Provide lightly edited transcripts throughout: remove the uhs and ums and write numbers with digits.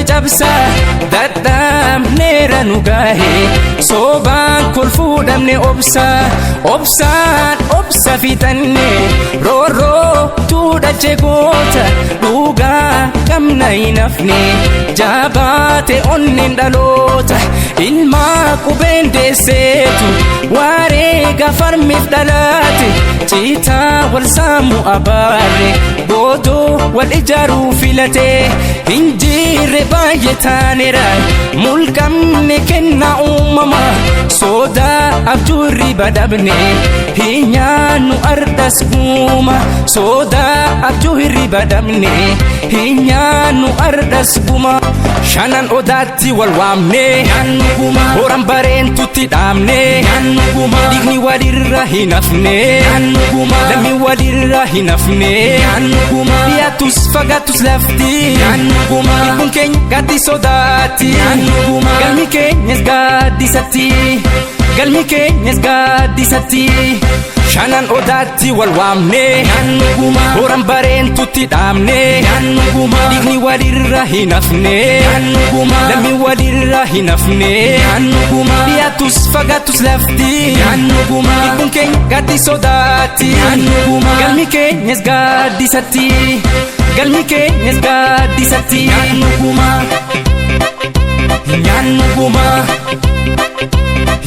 cabsa dadhabneera nu gahe sobaan kolfuudhamne obsaan obsa fixanne roorroo tuudhache goota dhugaa qabna hin hafne jabaate onneen dhaloota ilmaa qubeen deesseetu wareega farmiif dhalaate ciitaa wal saamu abaarre boodoo wal ijaaruu filate hinjirre baay'ee taaneera mulqamne kennaa uumama sodaa abjuu hirriba dhabne hinyaannu ardas guuma sodaa abjuu hirriba dhabne hinyaannu ardas guuma shanan odaatti wal waamne horan bareentutti dhaamne dhiigni walirra hin hafne lammi walirra hin hafne dhiyaatus fagaatus lafti ilbuun keenya gaaddi sodaatti galmi keenyas gaaddisatti galmi keenyas gaaddisatti shanan odaatti wal waamne horan bareentutti dhaamne dhiigni walirra hin hafne lammi walirra hin hafne dhiyaatus fagaatus lafti ilbuun keenya gaaddi sodaatti galmi keenyas gaaddisatti galmi keenyas gaaddisatti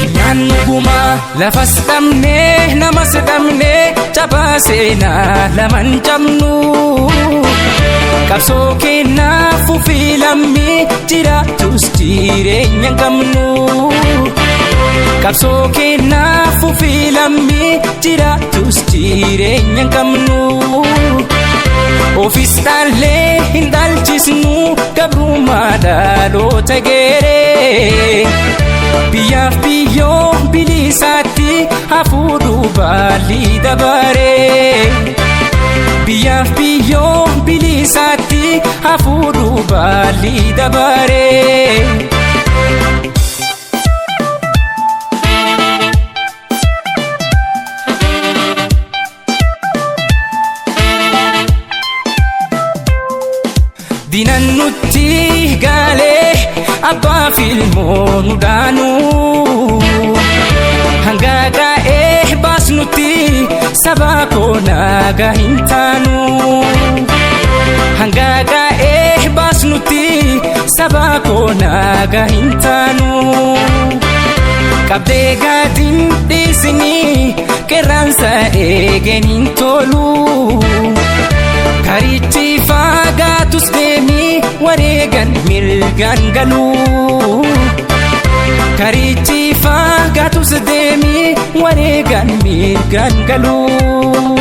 Hinyaannuguma lafas dhabne namas dhabne cabaa seenaa laman cabnu qabsoo keennaaf ufii lammii jiraatus jireenya qabnu qabsoo keennaaf ufii lammii jiraatus jireenya qabnu ofis dhaallee hin dhaalchisnu gabrummaa dhaloota geeree biyyaaf biyyoo bilisaatti hafuudhu baalii dabaree biyyaaf biyyoo bilisaatti hafuudhu baalii dabaree dinan nutti galee abbaa filmoo nu daanu hanga ga'ee baasnutti sabaa koo nagaa hin taanu hanga ga'ee baasnutti sabaa koo nagaa hin taanu qabdee gaadin dhiisinii qeerransa eegeen hin tolu karichi fagaatus deemii wareegan mirgaan galuu karichi fagaatus deemii wareegan mirgaan galuu